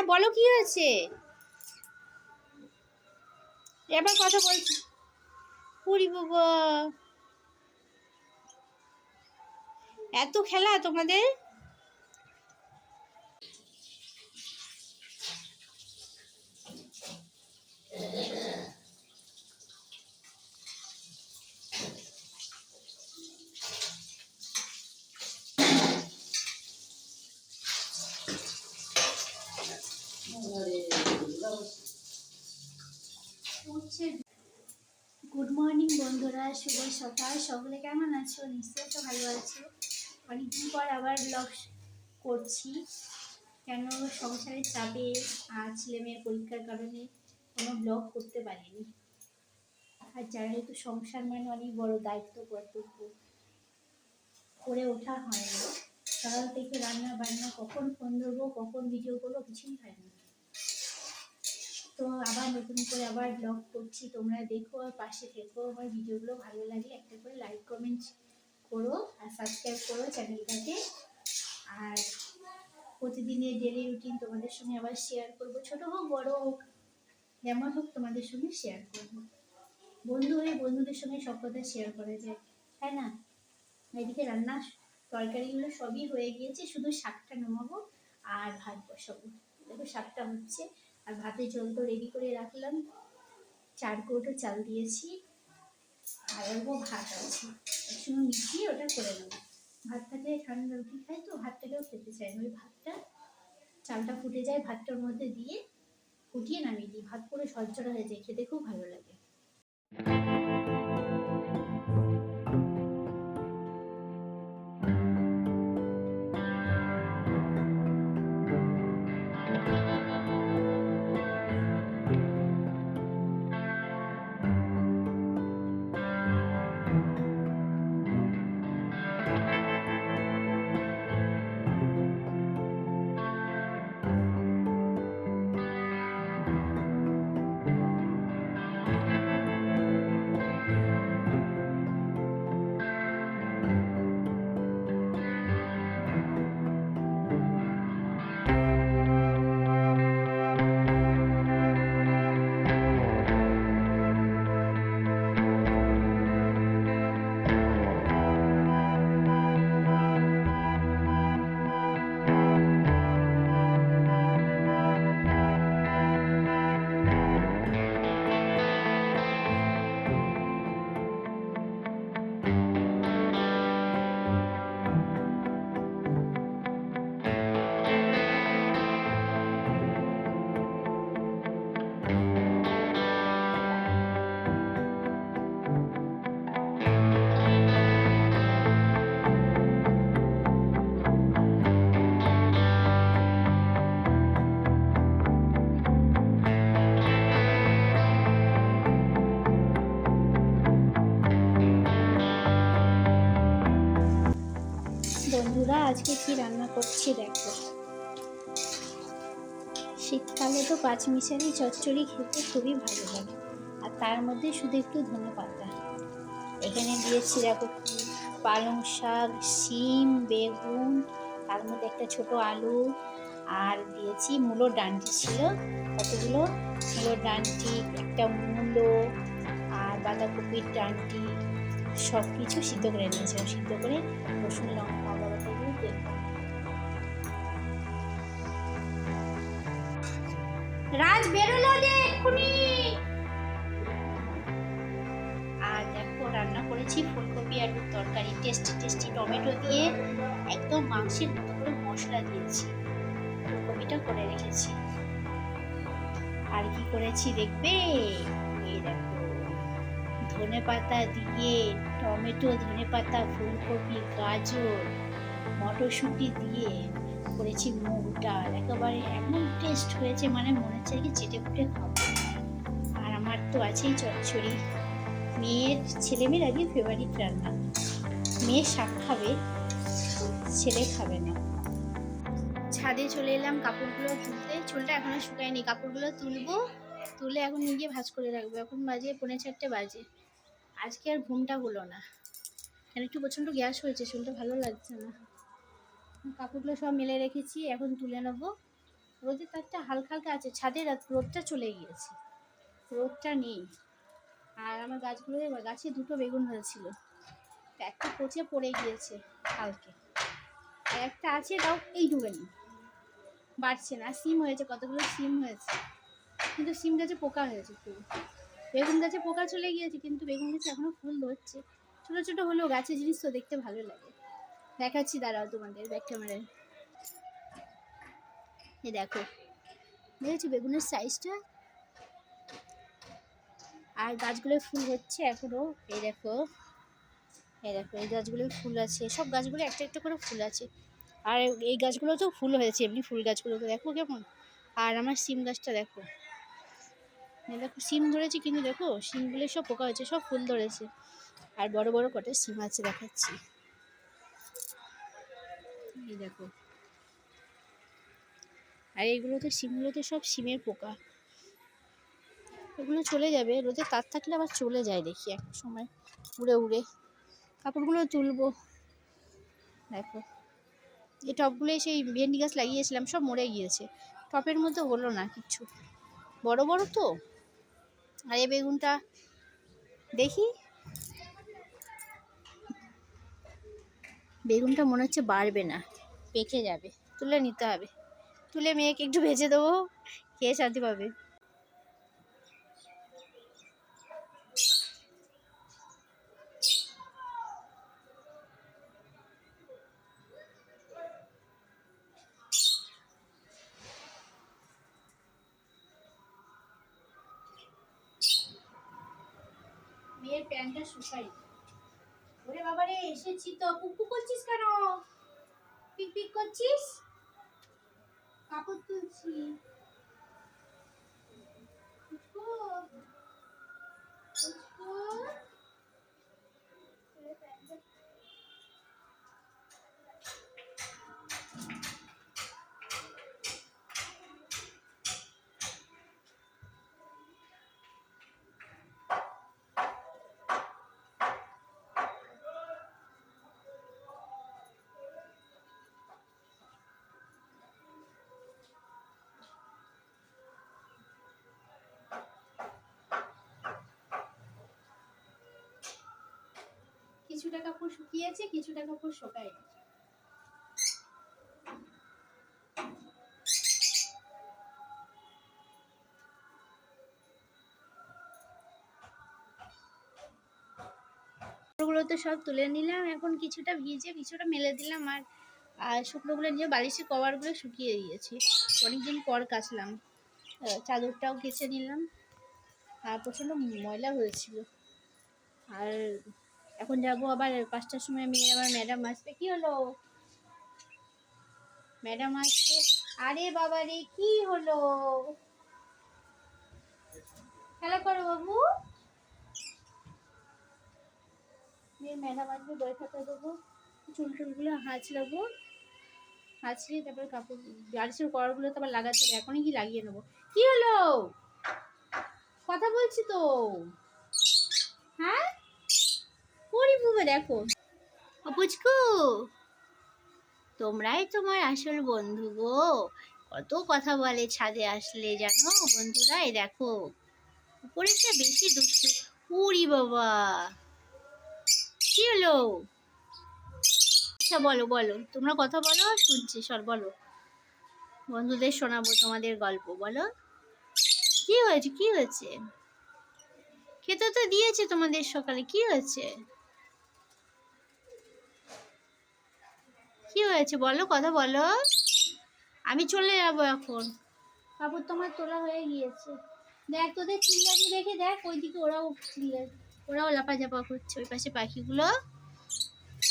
হ্যাঁ বলো কি হয়েছে? এবার কথা বলছি। পুরি বাবা, এত খেলা তোমাদের? গুড মর্নিং বন্ধুরা, শুভ সকাল। সকলে কেমন আছো? নিশ্চয়ই তো ভালো আছো। অনেকদিন পর আবার ব্লগ করছি, কেন সংসারের চাপে আর ছেলেমেয়ের পরীক্ষার কারণে কোনো ব্লগ করতে পারিনি। আর যারা তো সংসার মানে অনেক বড় দায়িত্ব, কর্তব্য, করে ওঠা হয় না। সকাল থেকে রান্না বান্না, কখন ফোন ধরবো, কখন ভিডিও করবো, কিছুই হয় না। তো আবার নতুন করে আবার ব্লগ করছি, তোমরা দেখো আর পাশে থেকো। আমার ভিডিওগুলো ভালো লাগে একটা করে লাইক কমেন্ট করো আর সাবস্ক্রাইব করো চ্যানেলটাকে। আর প্রতিদিনের ডেলি রুটিন তোমাদের সঙ্গে আবার শেয়ার করব, ছোট হোক বড় হোক, যেমন হোক তোমাদের সঙ্গে শেয়ার করব। বন্ধু হয়ে বন্ধুদের সঙ্গে সব কথা শেয়ার করা যায়, তাই না? এদিকে রান্না তরকারিগুলো সবই হয়ে গিয়েছে, শুধু শাকটা নামাবো আর ভাত বসাবো। দেখো শাকটা হচ্ছে, আর ভাতের জল তো রেডি করে রাখলাম, 4 কৌটো চাল দিয়েছি, আর অল্প ভাত আছে, একসঙ্গে মিশিয়ে ওটা করে নেবো। ভাত থাকলে ঠান্ডা রুটি খাই তো, ভাতটাকেও খেতে চাই না। ওই ভাতটা, চালটা ফুটে যায় ভাতটার মধ্যে দিয়ে ফুটিয়ে নামিয়ে দিই, ভাত পুরো ঝরঝরা হয়ে যায়, খেতে খুব ভালো লাগে। বন্ধুরা আজকে কি রান্না করছি দেখো। শীতকালে তো পাঁচমিশালি চচ্চড়ি খেতে খুবই ভালো লাগে, আর তার মধ্যে শুধু একটু ধনেপাতা। এখানে দিয়েছি দেখো পালং শাক, শিম, বেগুন, তার মধ্যে একটা ছোট আলু, আর দিয়েছি মূলোর ডাঁটি ছিল কতগুলো, মূলোর ডাঁটি, একটা মূলো, আর বাঁধাকপির ডাঁটি, সব কিছু সিদ্ধ করে নিয়েছিলাম। সিদ্ধ করে রসুন লঙ্কা আদা বাটা দিয়ে তেল। রাজ বেরোলো যে এক্ষুনি। আর দেখো রান্না করেছি ফুলকপি আলুর তরকারি, টেস্টি টেস্টি টমেটো দিয়ে, একদম মাংসের মতো করে মশলা দিয়েছি, ফুলকপিটা করে রেখেছি। আর কি করেছি দেখবে, এই দেখো ধনেপাতা দিয়ে, টমেটো, ধনেপাতা, ফুলকপি, গাজর, মটরশুঁটি দিয়ে করেছি মুগ ডাল। একেবারে এমন টেস্ট হয়েছে, মানে মনে হচ্ছে কি চেটে ফুটে খাবো। আর আমার তো আছেই চচ্চড়ি, মেয়ের ছেলেমেয়ের আগে ফেভারিট রান্না। মেয়ে শাক খাবে, ছেলে খাবে না। ছাদে চলে এলাম কাপড়গুলো তুলতে, চুলটা এখনো শুকায়নি, কাপড়গুলো তুলবো, তুলে এখন নিজে ভাঁজ করে রাখবো। এখন বাজে 3:45 বাজে। আজকে আর ঘুমটা হলো না, কেন একটু প্রচণ্ড গ্যাস হয়েছে, চুলটা ভালো লাগছে না। কাপড়গুলো সব মেলে রেখেছি, এখন তুলে নেবো। রোদের তাপটা হালকা হালকা আছে, ছাদে রোদটা চলে গিয়েছে, রোদটা নেই। আর আমার গাছে দুটো বেগুন হয়েছিল, একটা পচে পড়ে গিয়েছে কালকে, আর একটা আছে তাও এইটুকুনি, বাড়ছে না। সিম হয়েছে, কতগুলো সিম হয়েছে, কিন্তু সিম গাছে পোকা হয়েছে খুব। বেগুন গাছে পোকা চলে গিয়েছে, কিন্তু বেগুন গাছে এখনো ফুল ধরছে, ছোটো ছোটো হলেও গাছের জিনিস তো দেখতে ভালো লাগে। দেখাচ্ছি দাঁড়াও তোমাদের ব্যাক ক্যামেরায়। এই দেখো, দেখেছি বেগুনের সাইজটা, আর গাছগুলোয় ফুল হচ্ছে এখনো। এই দেখো, এই দেখো, এই গাছগুলোয় ফুল আছে, সব গাছগুলো একটা একটা করে ফুল আছে। আর এই গাছগুলোতেও ফুল হয়েছে, এমনি ফুল গাছগুলোকে দেখো কেমন। আর আমার সিম গাছটা দেখো, দেখো সিম ধরেছে, কিন্তু দেখো সিমগুলো সব পোকা হয়েছে, সব ফুল ধরেছে। আর বড় বড় কটা সিম আছে, দেখাচ্ছি। এই দেখো, আর এইগুলোতে সিমগুলোতে সব সিমের পোকা। এগুলো চলে যাবে, রোদে তার থাকলে আবার চলে যায় দেখি এক সময়, উড়ে উড়ে। কাপড়গুলো তুলবো। দেখো, এই টবগুলো সেই ভেন্ডি গাছ লাগিয়েছিলাম, সব মরে গিয়েছে, টপের মধ্যে হলো না কিছু, বড় বড় তো। আর এই বেগুনটা দেখি, বেগুনটা মনে হচ্ছে বাড়বে না, পেকে যাবে, তুলে নিতে হবে। তুলে মেয়েকে একটু ভেজে দেবো, খেয়ে শান্তি পাবে। মেয়ের প্যান্টটা শুকাই। ওরে বাবা রে, এসেছি তো। পুকু করছিস কেন? পিক পিক করছিস? কাপড় তুলছি। পুচকু, পুচকু। কিছুটা কাপড় শুকিয়েছে, কিছুটা কাপড় শুকায়নি। শুকনোগুলো তো সব তুলে নিলাম, এখন কিছুটা ভিজে কিছুটা মেলে দিলাম। আর শুকনোগুলো নিয়ে বালিশের কভারগুলো শুকিয়ে দিয়েছি, অনেকদিন পর কাচলাম। চাদরটাও কেচে নিলাম, আর প্রচণ্ড ময়লা হয়েছিল। আর এখন যাবো আবার 5টার সময়, মেয়ের আবার ম্যাডাম আসবে। কি হলো? ম্যাডাম আসছে। আরে বাবা রে, কি হলো? খেলা করো বাবু। মেয়ের ম্যাডাম আসবে, বই খাতা দেবো, চুল টুলগুলো হাঁচড়াবো, হাঁচড়িয়ে তারপরে কাপড় বালিশের কভারগুলো তো আবার লাগাতে হবে, এখনই কি লাগিয়ে নেবো। কি হলো? কথা বলছি তো। হ্যাঁ, করি বুবে, দেখো। ও পুচকু, তোমরাই তোমার আসল বন্ধু গো, কত কথা বলে ছাদে আসলে, জানো বন্ধুরা। এই দেখো, উপরেটা বেশি দুষ্টু। উড়ি বাবা, কি হলো? আচ্ছা বলো বলো, তোমরা কথা বলো, শুনছি, সর বলো, বন্ধুদের শোনাবো তোমাদের গল্প, বলো। কি হয়েছে, কি হয়েছে? খেতে তো দিয়েছে তোমাদের সকালে, কি হয়েছে? কি হয়েছে বলো, কথা বলো। আমি চলে যাবো এখন, কাপড় তোমার তোলা হয়ে গিয়েছে। দেখ তোদের চিল্লানি দেখে, দেখ ওইদিকে ওরাও চিল্লা, ওরাও লাফাঝাপা করছে ওই পাশে পাখিগুলো।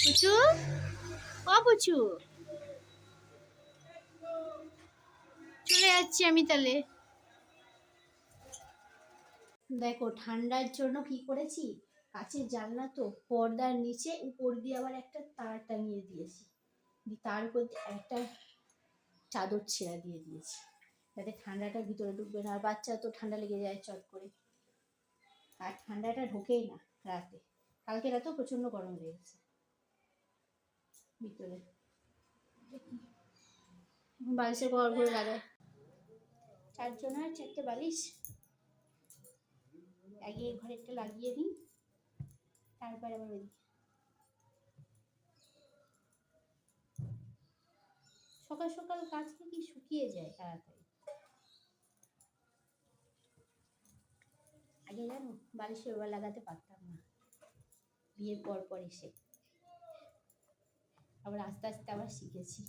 পুচু, ও পুচু, চলে যাচ্ছি আমি তাহলে। দেখো, ঠান্ডার জন্য কি করেছি, কাছের জানলা তো, পর্দার নিচে উপর দিয়ে আবার একটা তার টাঙিয়ে দিয়েছি, তার উপর একটা চাদর ছেড়া দিয়ে দিয়েছি, যাতে ঠান্ডাটা ভিতরে ঢুকবে না। আর বাচ্চা তো ঠান্ডা লেগে যায় চট করে, আর ঠান্ডাটা ঢোকেই না রাতে। কালকে রাতেও প্রচণ্ড গরম লেগেছে ভিতরে। বালিশের কভার করে লাগায়। 4 জনের 4টে বালিশ, আগে ঘরেরটা লাগিয়ে নিই, তারপরে আবার ওই সকাল সকাল কাজ কি শুকিয়ে যায় তাড়াতাড়ি। আগে জানো বালিশে ওরা লাগাতে পারতাম না, বিয়ের পর পর এসে আবার আস্তে আস্তে আবার শিখেছি।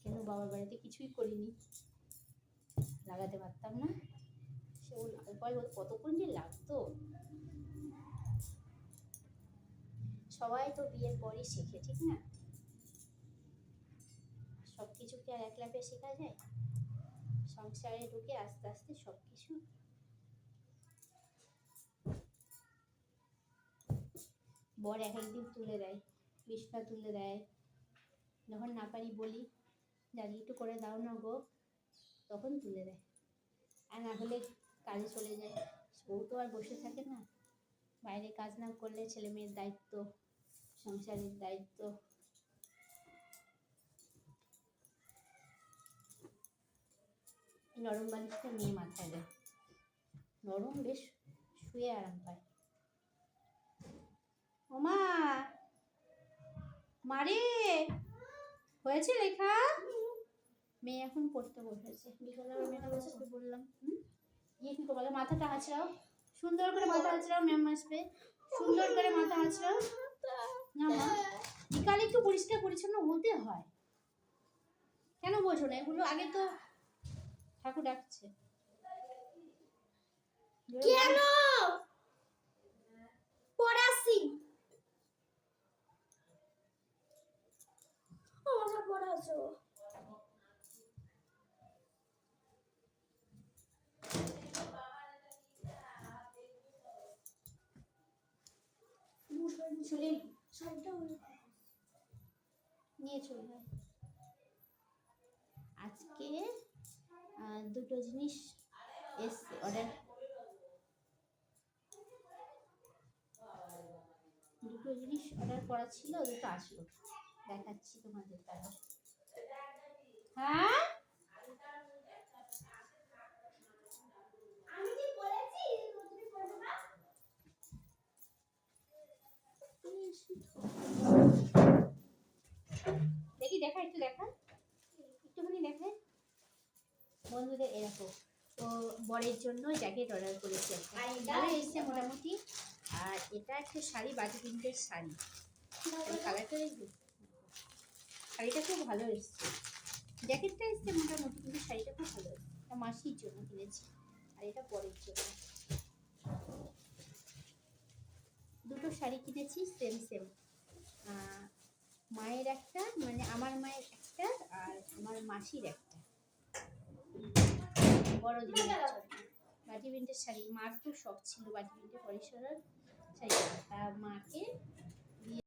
কেন বাবার বাড়িতে কিছুই করিনি, লাগাতে পারতাম না, সে ও পরে কতক্ষণ যে লাগতো। সবাই তো বিয়ের পরই শেখে, ঠিক না? সব কিছু কি আর এক লাফে শেখা যায়? সংসারে ঢুকে আস্তে আস্তে সব কিছু। বর এক একদিন তুলে দেয়, বিছনা তুলে দেয়, যখন না পারি বলি দাদি একটু করে দাও না গো, তখন তুলে দেয়। আর না হলে কাজে চলে যায়। বউ তো আর বসে থাকে না, বাইরে কাজ না করলে ছেলে মেয়ের দায়িত্ব, সংসারের দায়িত্ব। নরম বালিশটা নিয়ে মাথায় দেয়, নরম, বেশ শুয়ে আরাম পায়। ওমা মারে, হয়েছে লেখা? মেয়ে এখন পড়তে বসেছে, বিকালবেলা মেয়েটা বসে বললাম গিয়ে কি করবো, মাথাটা আঁচড়াও, সুন্দর করে মাথা আঁচড়াও, ম্যাম আসবে, সুন্দর করে মাথা আঁচড়াও। না মা, বিকালে একটু পরিষ্কার পরিচ্ছন্ন হতে হয়, কেন বোঝো না এগুলো? আগে তো ঠাকুর ডাকছে কেন পড়াছি আমাকে পড়াছো? চলে সবটা নিয়ে চলে যায়। আজকে দুটো জিনিস এসছে অর্ডার, দুটো জিনিস অর্ডার করা ছিল, দুটো আসলো, দেখাচ্ছি তোমাদের তারা। হ্যাঁ আমি কি বলেছি তুমি পড়বে না? দেখি দেখা, একটু দেখা, একটুখানি দেখা। বন্ধুদের এরকম তো বরের জন্য জ্যাকেট অর্ডার করেছি, ভালো এসছে মোটামুটি। আর এটা একটা শাড়ি, বাটি প্রিন্টের শাড়ি, কালারটা দেখবে, শাড়িটা খুব ভালো এসছে। জ্যাকেটটা এসছে মোটামুটি, কিন্তু শাড়িটা খুব ভালো এসছে। এটা মাসির জন্য কিনেছি, আর এটা বরের জন্য। দুটো শাড়ি কিনেছি সেম সেম, মায়ের একটা, মানে আমার মায়ের একটা, আর আমার মাসির একটা, বড়দিনের জন্য। বাটি প্রিন্টের শাড়ি, মার খুব শখ ছিল বাটি প্রিন্টের পরিসরের শাড়ি, তা মাকে